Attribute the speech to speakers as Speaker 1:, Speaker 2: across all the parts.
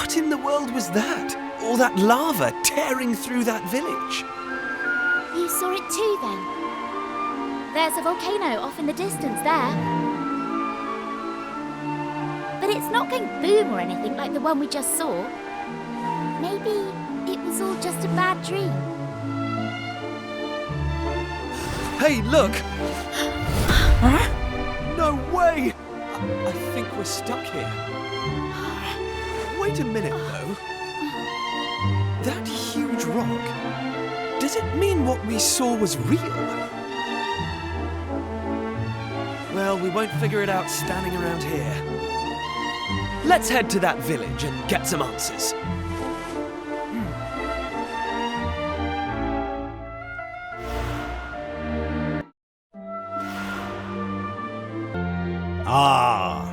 Speaker 1: What in the world was that? All that lava tearing through that village?
Speaker 2: You saw it too, then? There's a volcano off in the distance there. But it's not going boom or anything like the one we just saw. Maybe it was all just a bad dream.
Speaker 1: Hey, look! Huh? No way! I think we're stuck here. Wait a minute, though. That huge rock, does it mean what we saw was real? Well, we won't figure it out standing around here. Let's head to that village and get some answers. Ah!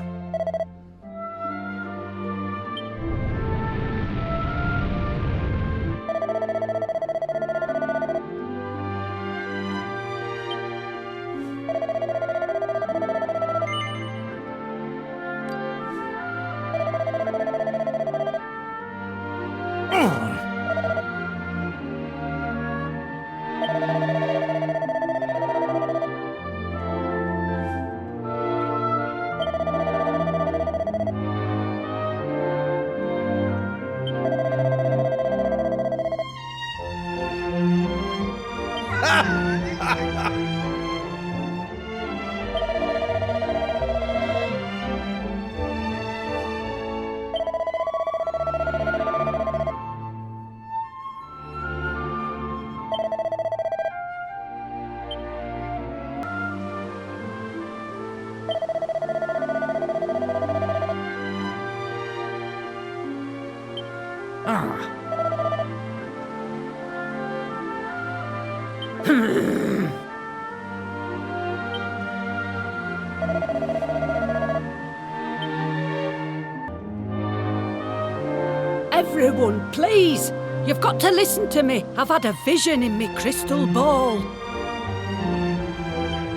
Speaker 3: Everyone, please! You've got to listen to me. I've had a vision in me crystal ball.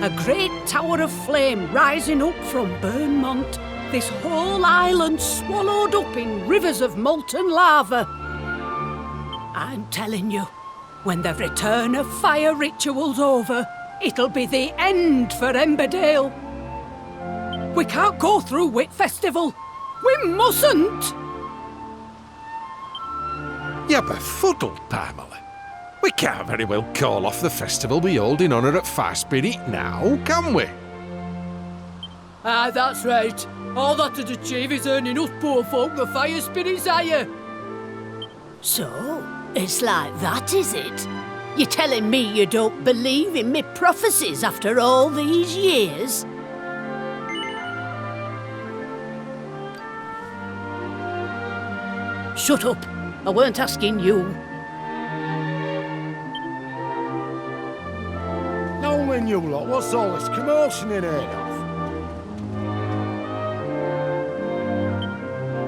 Speaker 3: A great tower of flame rising up from Burnmount. This whole island swallowed up in rivers of molten lava. I'm telling you, when the return of fire ritual's over, it'll be the end for Emberdale. We can't go through Wit Festival. We mustn't!
Speaker 4: You're befuddled, Palmela. We can't very well call off the festival we hold in honour at Fire Spirit now, can we?
Speaker 3: Ah, that's right. All that'd achieve is earning us poor folk the fire spirit's hire. So, it's like that, is it? You're telling me you don't believe in me prophecies after all these years? Shut up. I weren't asking you.
Speaker 5: Now then, you lot, what's all this commotion in here of?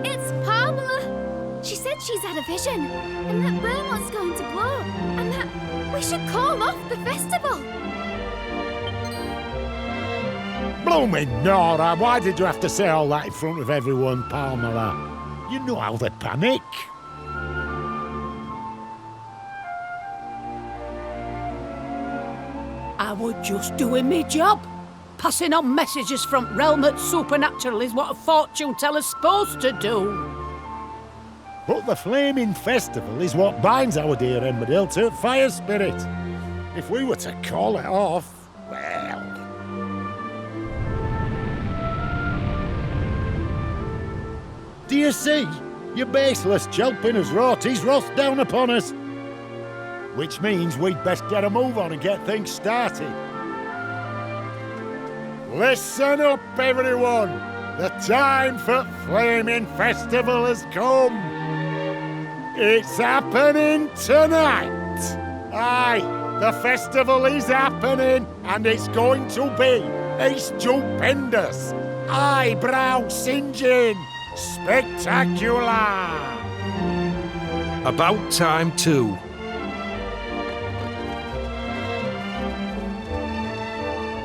Speaker 2: It's Palmela! She said she's had a vision, and that Burnmount's going to blow, and that we should call off the festival.
Speaker 5: Blooming Nora, why did you have to say all that in front of everyone, Palmela? You know how they panic.
Speaker 3: I was just doing me job. Passing on messages from realm that's supernatural is what a fortune teller's supposed to do.
Speaker 5: But the flaming festival is what binds our dear Emberdale to Fire Spirit. If we were to call it off, well... Do you see? Your baseless chelping has wrought his wrath down upon us. Which means we'd best get a move on and get things started. Listen up, everyone! The time for Flaming Festival has come! It's happening tonight! Aye, the festival is happening, and it's going to be a stupendous, eyebrow-singeing, spectacular!
Speaker 4: About time too.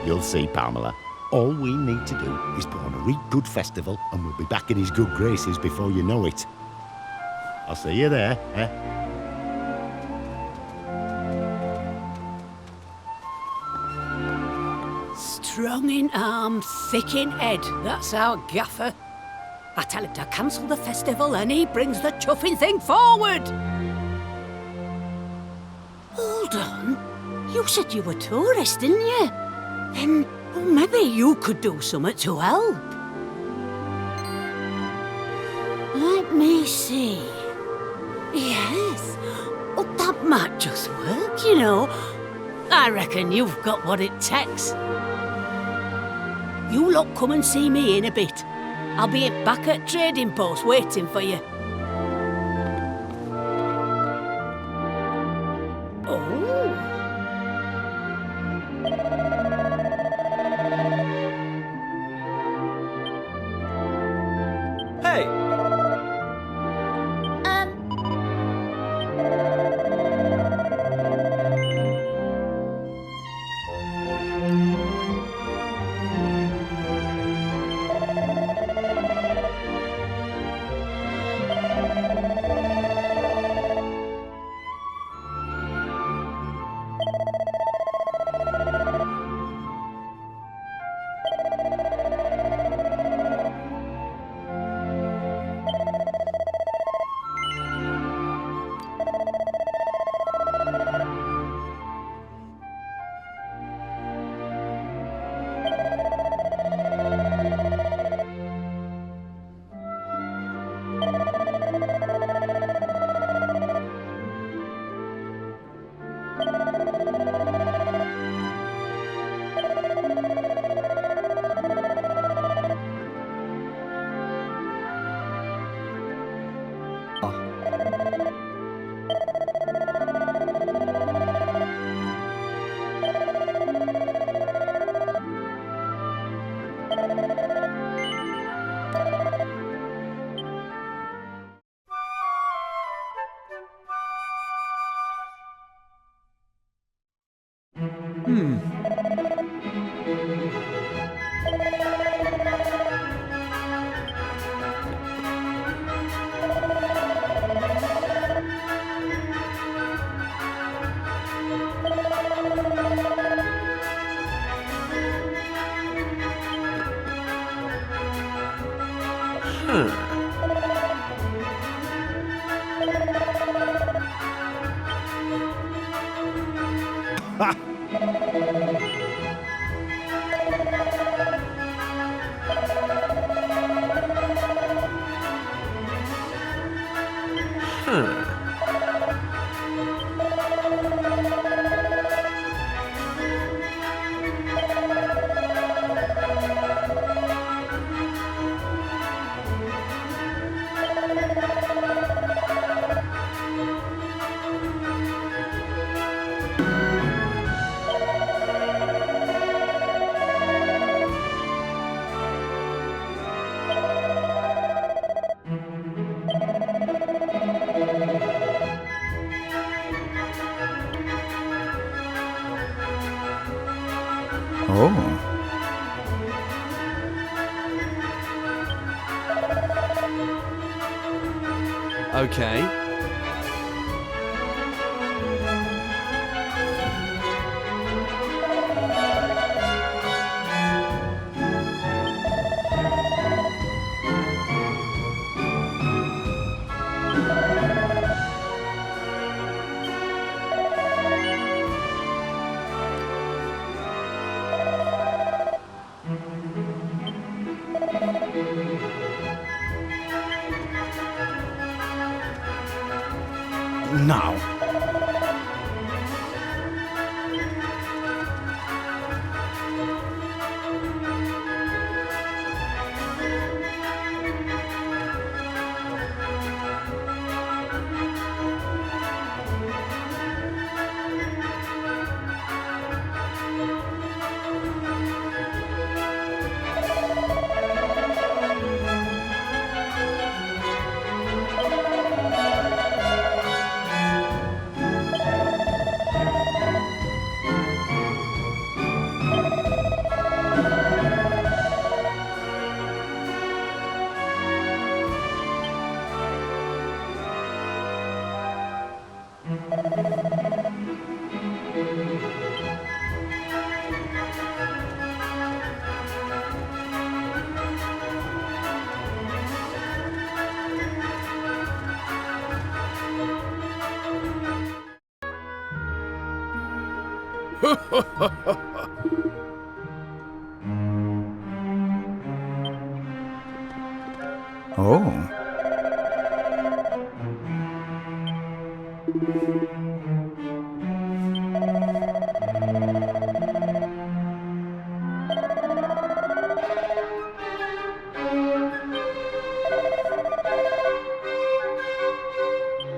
Speaker 5: You'll see, Palmela. All we need to do is put on a real good festival and we'll be back in his good graces before you know it. I'll see you there, eh?
Speaker 3: Strong in arm, thick in head. That's our gaffer. I tell him to cancel the festival and he brings the chuffing thing forward. Hold on. You said you were tourists, didn't you? Then well, maybe you could do something to help. Let me see. Yes. Oh, that might just work, you know. I reckon you've got what it takes. You lot come and see me in a bit. I'll be back at trading post waiting for you. Oh.
Speaker 1: Hey!
Speaker 6: Oh.
Speaker 1: Okay.
Speaker 6: Oh.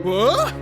Speaker 1: What?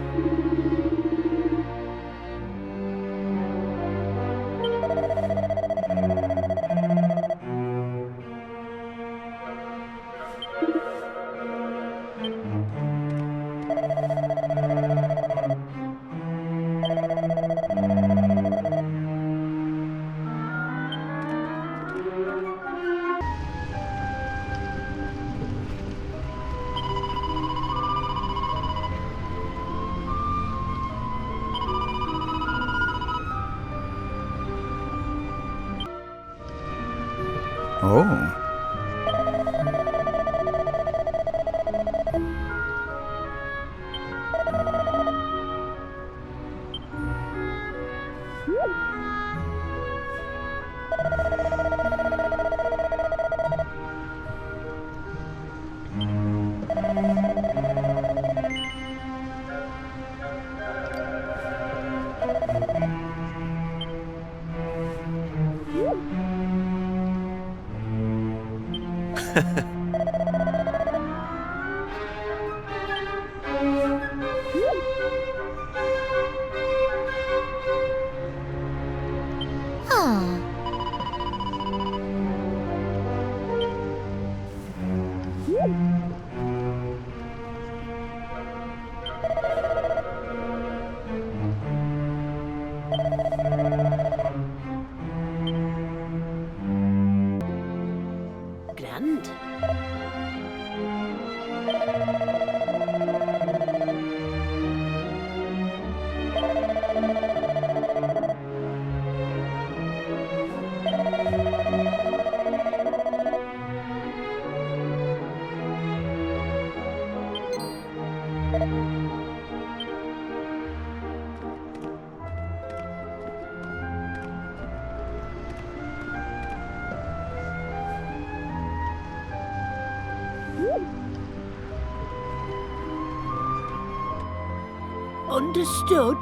Speaker 6: Oh.
Speaker 3: Grand. Understood.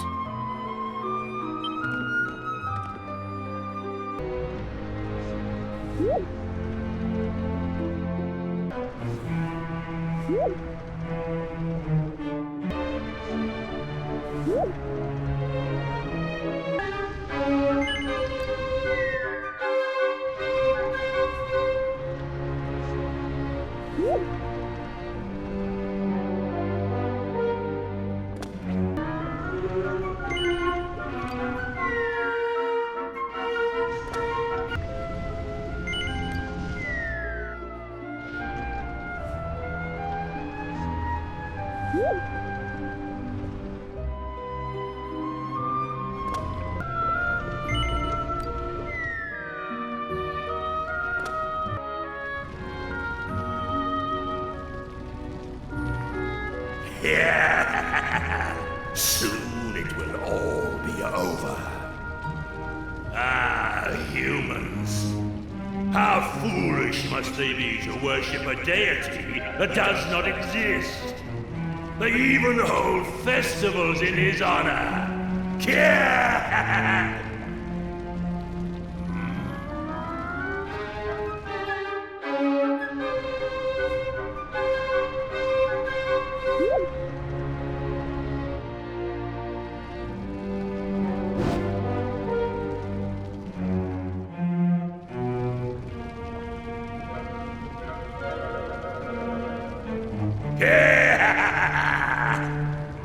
Speaker 7: Soon it will all be over. Ah, humans. How foolish must they be to worship a deity that does not exist? They even hold festivals in his honor.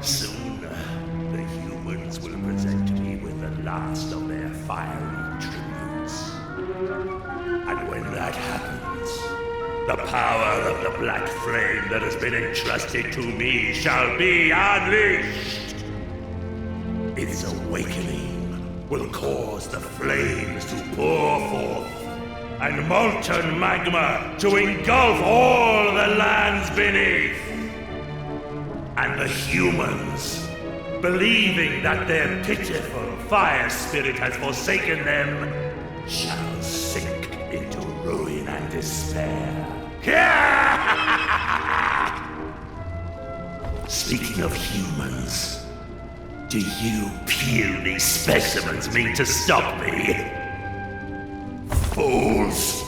Speaker 7: Soon, the humans will present me with the last of their fiery tributes. And when that happens, the power of the black flame that has been entrusted to me shall be unleashed. Its awakening will cause the flames to pour forth, and molten magma to engulf all the lands beneath. And the humans, believing that their pitiful fire spirit has forsaken them, shall sink into ruin and despair. Speaking of humans, do you puny specimens mean to stop me? Fools!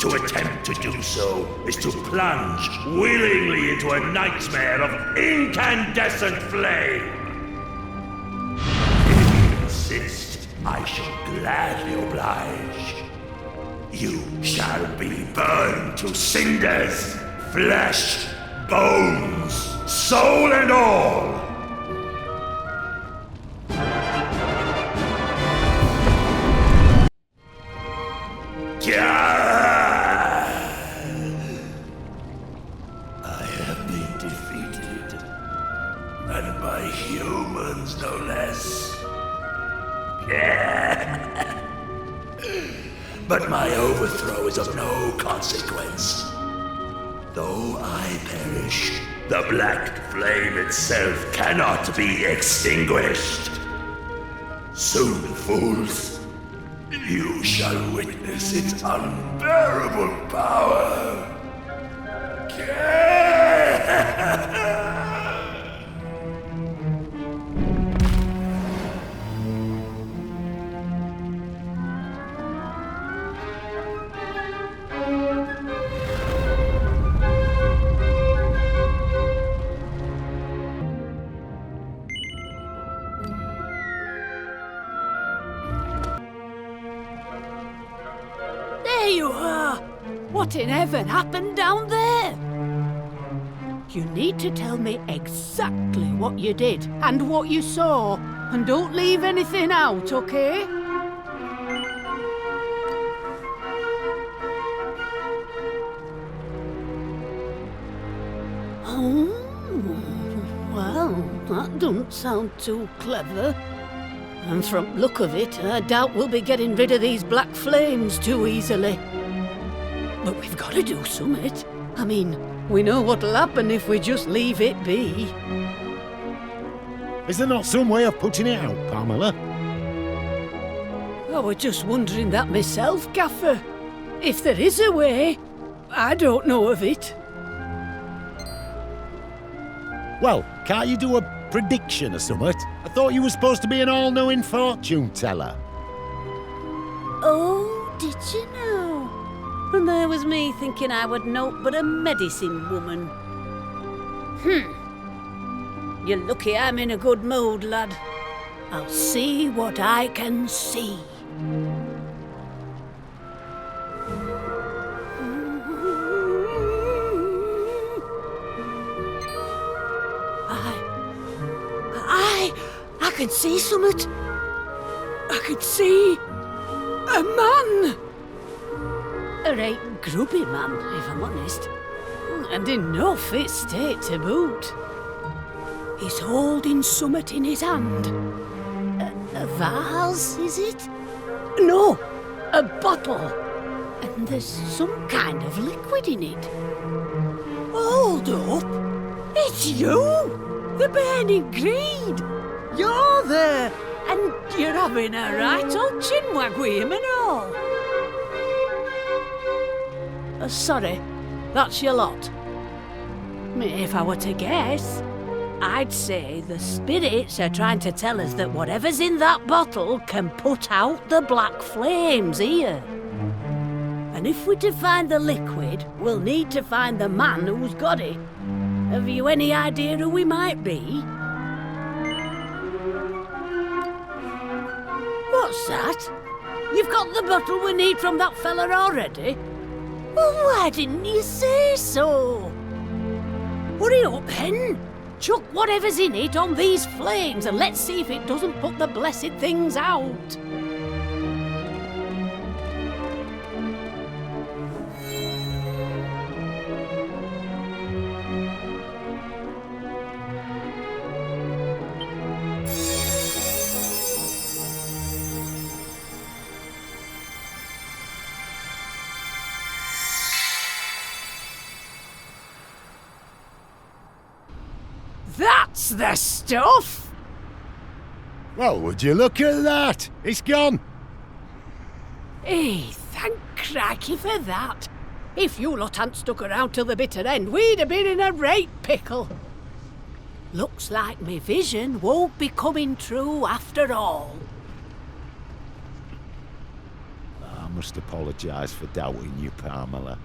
Speaker 7: To attempt to do so is to plunge willingly into a nightmare of incandescent flame. If you insist, I shall gladly oblige. You shall be burned to cinders, flesh, bones, soul and all. I have been defeated, and by humans no less. But my overthrow is of no consequence. Though I perish, the black flame itself cannot be extinguished. Soon, fools, you shall witness its unbearable power.
Speaker 3: There you are! What in heaven happened down there? You need to tell me exactly what you did and what you saw. And don't leave anything out, okay? Oh, well, that don't sound too clever. And from the look of it, I doubt we'll be getting rid of these black flames too easily. But we've got to do something. I mean, we know what'll happen if we just leave it be.
Speaker 5: Is there not some way of putting it out, Palmela?
Speaker 3: I was just wondering that myself, Gaffer. If there is a way, I don't know of it.
Speaker 5: Well, can't you do a prediction or something? I thought you were supposed to be an all-knowing fortune teller.
Speaker 8: Oh, did you know? And there was me thinking I would naught but a medicine woman. You're lucky I'm in a good mood, lad. I'll see what I can see.
Speaker 3: I can see summit. I can see a man.
Speaker 8: A right grubby man, if I'm honest.
Speaker 3: And in no fit state to boot. He's holding summit in his hand.
Speaker 8: A vase, is it?
Speaker 3: No, a bottle.
Speaker 8: And there's some kind of liquid in it.
Speaker 3: Hold up. It's you, the burning greed. You're there, and you're having a right old chinwag with him and all. Sorry, that's your lot. If I were to guess, I'd say the spirits are trying to tell us that whatever's in that bottle can put out the black flames here. And if we're to find the liquid, we'll need to find the man who's got it. Have you any idea who he might be? What's that? You've got the bottle we need from that fella already? Well, why didn't you say so? Hurry up, then. Chuck whatever's in it on these flames and let's see if it doesn't put the blessed things out. That's the stuff!
Speaker 5: Well, would you look at that? It's gone.
Speaker 3: Hey, thank crikey for that. If you lot hadn't stuck around till the bitter end, we'd have been in a right pickle. Looks like me vision won't be coming true after all.
Speaker 5: I must apologise for doubting you, Palmela.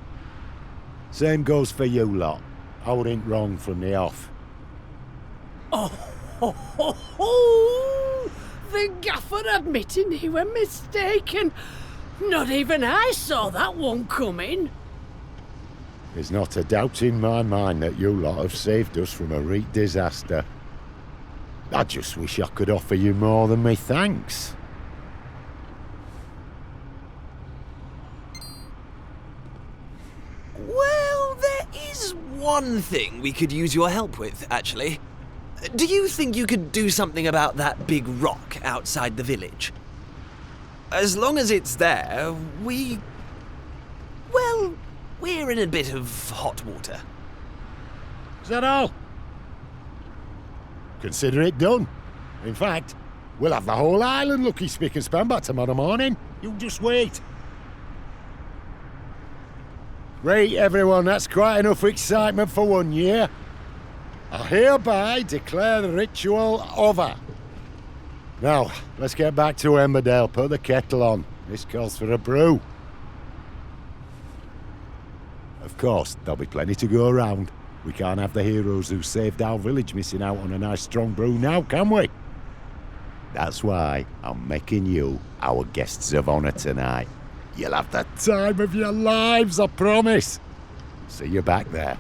Speaker 5: Same goes for you lot. I wasn't wrong from the off.
Speaker 3: Oh, ho, ho, ho! The gaffer admitting he were mistaken. Not even I saw that one coming.
Speaker 5: There's not a doubt in my mind that you lot have saved us from a real disaster. I just wish I could offer you more than me thanks.
Speaker 1: Well, there is one thing we could use your help with, actually. Do you think you could do something about that big rock outside the village? As long as it's there, we're in a bit of hot water.
Speaker 5: Is that all? Consider it done. In fact, we'll have the whole island looking spick and span by tomorrow morning. You just wait. Right, everyone, that's quite enough excitement for 1 year. I hereby declare the ritual over. Now, let's get back to Emberdale. Put the kettle on. This calls for a brew. Of course, there'll be plenty to go around. We can't have the heroes who saved our village missing out on a nice strong brew now, can we? That's why I'm making you our guests of honour tonight. You'll have the time of your lives, I promise. See you back there.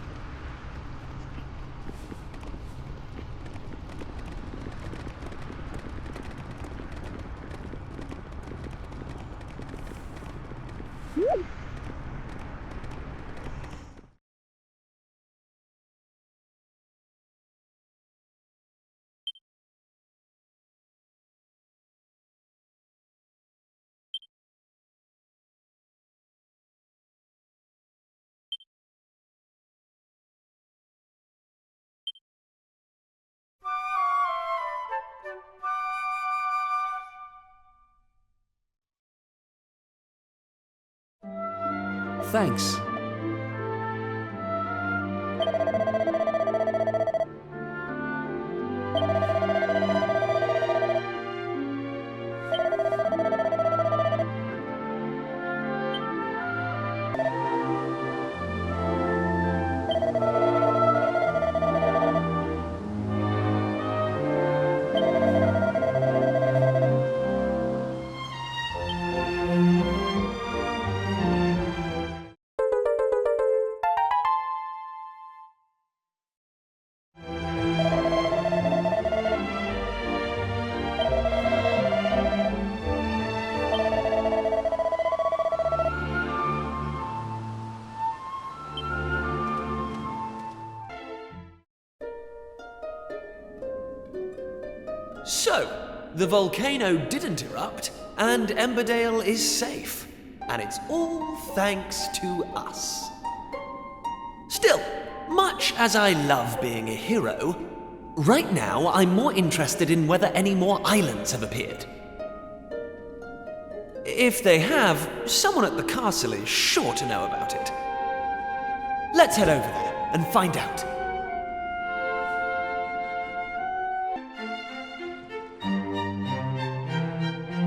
Speaker 1: Thanks. So, the volcano didn't erupt, and Emberdale is safe. And it's all thanks to us. Still, much as I love being a hero, right now I'm more interested in whether any more islands have appeared. If they have, someone at the castle is sure to know about it. Let's head over there and find out.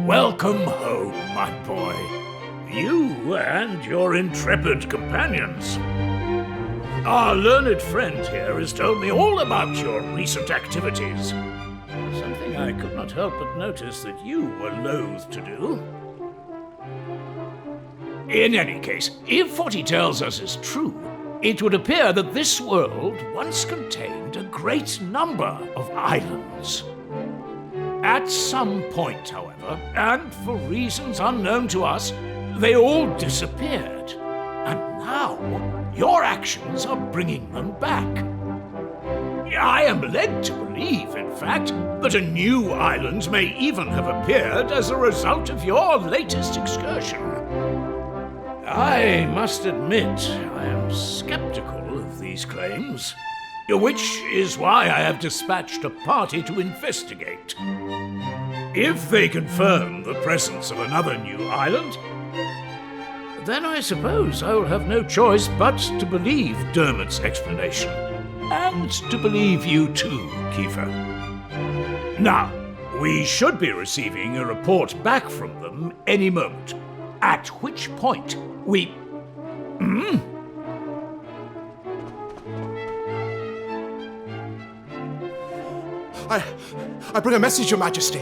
Speaker 7: Welcome home, my boy. You and your intrepid companions. Our learned friend here has told me all about your recent activities. Something I could not help but notice that you were loath to do. In any case, if what he tells us is true, it would appear that this world once contained a great number of islands. At some point, however, and for reasons unknown to us, they all disappeared. And now, your actions are bringing them back. I am led to believe, in fact, that a new island may even have appeared as a result of your latest excursion. I must admit, I am skeptical of these claims, which is why I have dispatched a party to investigate.
Speaker 9: If they confirm the presence of another new island, then I suppose I will have no choice but to believe Dermot's explanation. And to believe you too, Kiefer. Now, we should be receiving a report back from them any moment. At which point we...
Speaker 10: I bring a message, Your Majesty,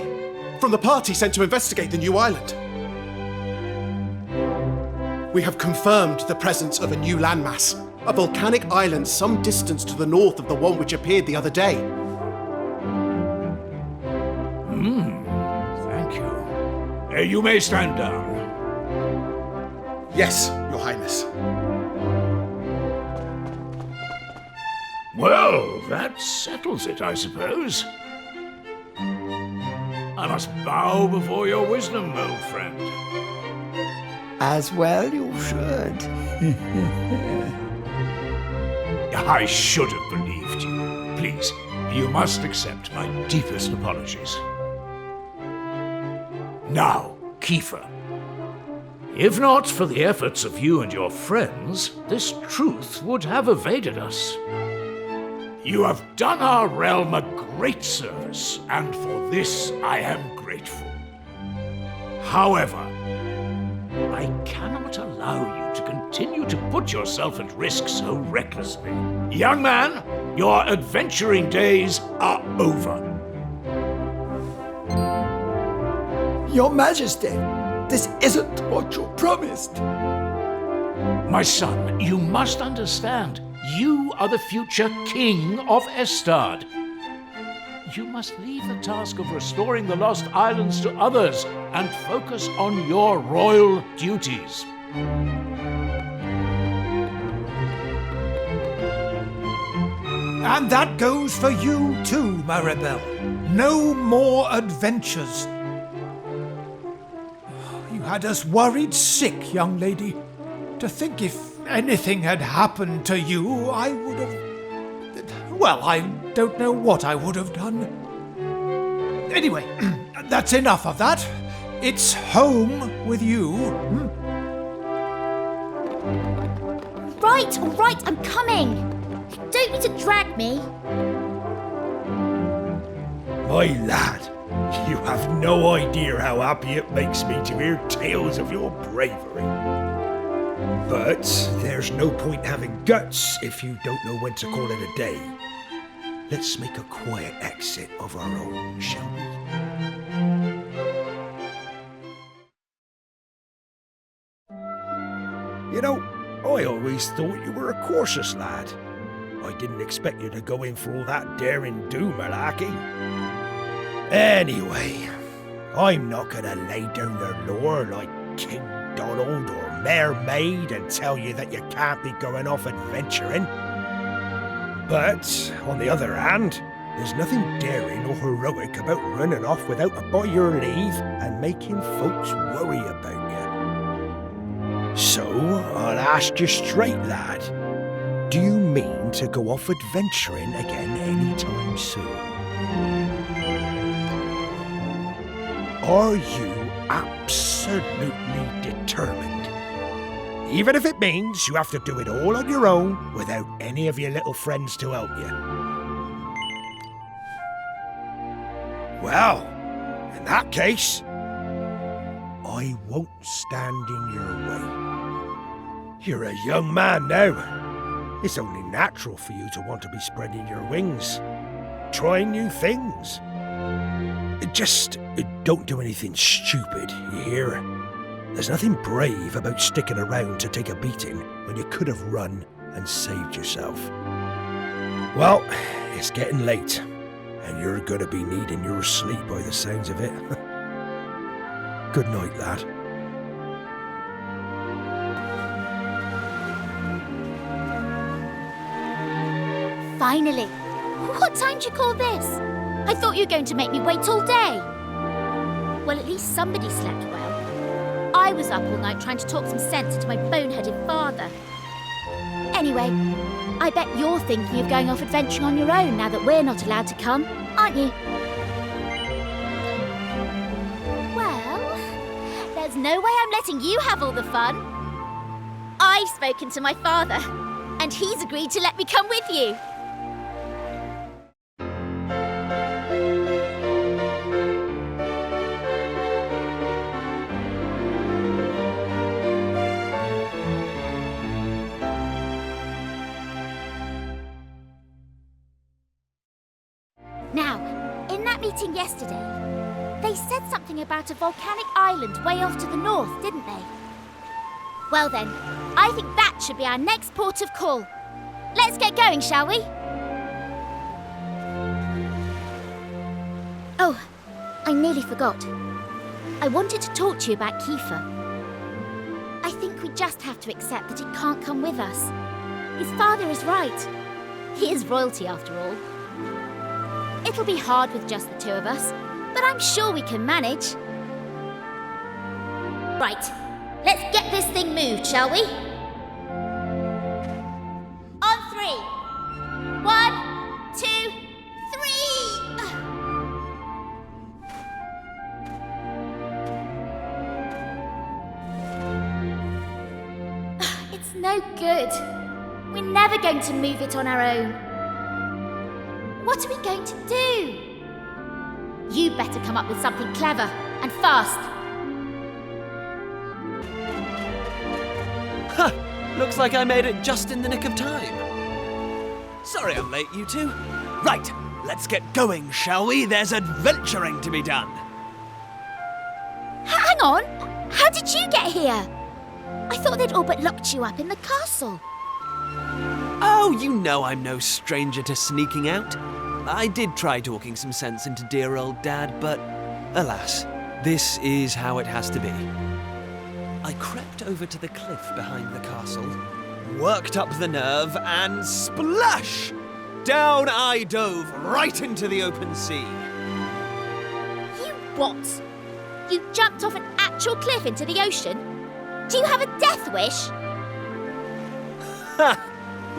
Speaker 10: from the party sent to investigate the new island. We have confirmed the presence of a new landmass, a volcanic island some distance to the north of the one which appeared the other day.
Speaker 9: Thank you. You may stand down.
Speaker 10: Yes, Your Highness.
Speaker 9: Well, that settles it, I suppose. I must bow before your wisdom, old friend.
Speaker 11: As well you should.
Speaker 9: I should have believed you. Please, you must accept my deepest apologies. Now, Kiefer. If not for the efforts of you and your friends, this truth would have evaded us. You have done our realm a great service, and for this I am grateful. However, I cannot allow you to continue to put yourself at risk so recklessly. Young man, your adventuring days are over.
Speaker 11: Your Majesty, this isn't what you promised.
Speaker 9: My son, you must understand. You are the future king of Estard. You must leave the task of restoring the lost islands to others and focus on your royal duties.
Speaker 12: And that goes for you too, Maribel. No more adventures. You had us worried sick, young lady. To think if anything had happened to you, I would have... Well, I don't know what I would have done. Anyway, that's enough of that. It's home with you.
Speaker 2: Right, all right, I'm coming. You don't need to drag me.
Speaker 7: My lad, you have no idea how happy it makes me to hear tales of your bravery. But there's no point having guts if you don't know when to call it a day. Let's make a quiet exit of our own, shall we? You know, I always thought you were a cautious lad. I didn't expect you to go in for all that daring do, malarkey. Anyway, I'm not gonna lay down the law like King Donald or Mare Maid and tell you that you can't be going off adventuring. But, on the other hand, there's nothing daring or heroic about running off without a by your leave and making folks worry about you. So, I'll ask you straight, lad. Do you mean to go off adventuring again anytime soon? Are you absolutely determined? Even if it means you have to do it all on your own without any of your little friends to help you. Well, in that case, I won't stand in your way. You're a young man now. It's only natural for you to want to be spreading your wings, trying new things. Just don't do anything stupid, you hear? There's nothing brave about sticking around to take a beating when you could have run and saved yourself. Well, it's getting late, and you're going to be needing your sleep by the sounds of it. Good night, lad.
Speaker 2: Finally. What time do you call this? I thought you were going to make me wait all day. Well, at least somebody slept well. I was up all night trying to talk some sense into my boneheaded father. Anyway, I bet you're thinking of going off adventuring on your own now that we're not allowed to come, aren't you? There's no way I'm letting you have all the fun. I've spoken to my father, and he's agreed to let me come with you. Now, in that meeting yesterday, they said something about a volcanic island way off to the north, didn't they? Well then, I think that should be our next port of call. Let's get going, shall we? Oh, I nearly forgot. I wanted to talk to you about Kiefer. I think we just have to accept that he can't come with us. His father is right. He is royalty after all. It'll be hard with just the two of us, but I'm sure we can manage. Right, let's get this thing moved, shall we? On 3. 1, 2, 3! It's no good. We're never going to move it on our own. What are we going to do? You better come up with something clever and fast.
Speaker 1: Ha! Looks like I made it just in the nick of time. Sorry I'm late, you two. Right, let's get going, shall we? There's adventuring to be done.
Speaker 2: Hang on! How did you get here? I thought they'd all but locked you up in the castle.
Speaker 1: Oh, you know I'm no stranger to sneaking out. I did try talking some sense into dear old Dad, but alas, this is how it has to be. I crept over to the cliff behind the castle, worked up the nerve, and splash! Down I dove right into the open sea.
Speaker 2: You what? You jumped off an actual cliff into the ocean? Do you have a death wish?
Speaker 1: Ha!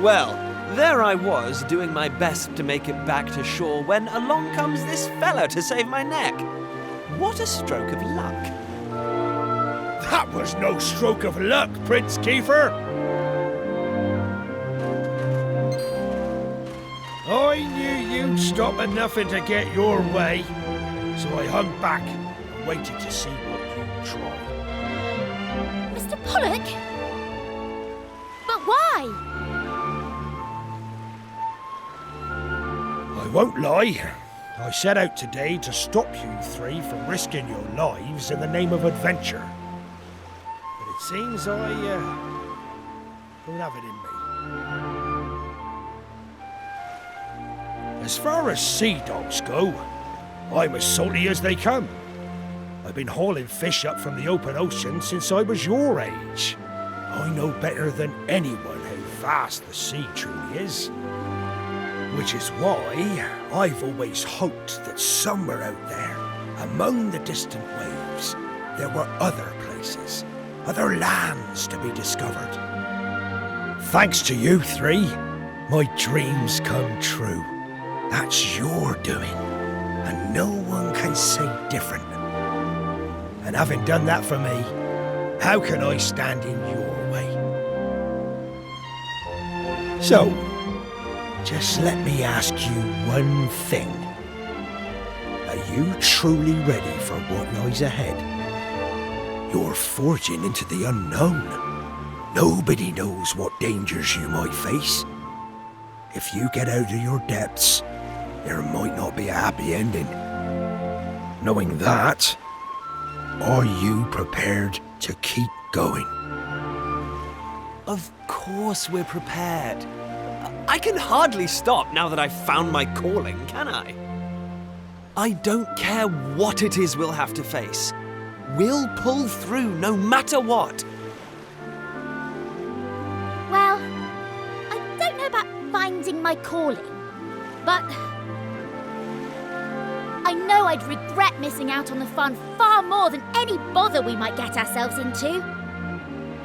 Speaker 1: Well, there I was, doing my best to make it back to shore when along comes this fella to save my neck. What a stroke of luck.
Speaker 7: That was no stroke of luck, Prince Kiefer. I knew you'd stop at nothing to get your way, so I hung back and waited to see what you'd try.
Speaker 2: Mr. Pollock? But why?
Speaker 7: I won't lie. I set out today to stop you three from risking your lives in the name of adventure. But it seems I don't have it in me. As far as sea dogs go, I'm as salty as they come. I've been hauling fish up from the open ocean since I was your age. I know better than anyone how vast the sea truly is. Which is why I've always hoped that somewhere out there, among the distant waves, there were other places, other lands to be discovered. Thanks to you three, my dreams come true. That's your doing, and no one can say different. And having done that for me, how can I stand in your way? So, just let me ask you one thing. Are you truly ready for what lies ahead? You're forging into the unknown. Nobody knows what dangers you might face. If you get out of your depths, there might not be a happy ending. Knowing that, are you prepared to keep going?
Speaker 1: Of course we're prepared. I can hardly stop now that I've found my calling, can I? I don't care what it is we'll have to face. We'll pull through no matter what.
Speaker 2: Well, I don't know about finding my calling, but I know I'd regret missing out on the fun far more than any bother we might get ourselves into.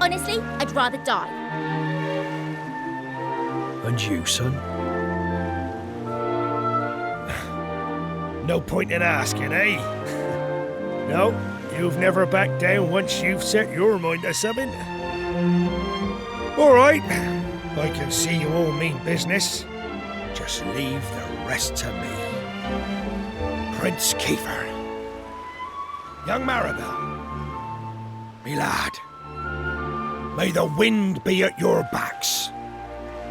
Speaker 2: Honestly, I'd rather die.
Speaker 7: And you, son? No point in asking, eh? No,
Speaker 5: You've never backed down once you've set your mind to something. All right, I can see you all mean business. Just leave the rest to me. Prince Kiefer. Young Maribel. Me lad. May the wind be at your backs.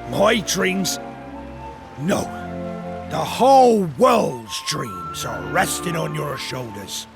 Speaker 5: My dreams... No. The whole world's dreams are resting on your shoulders.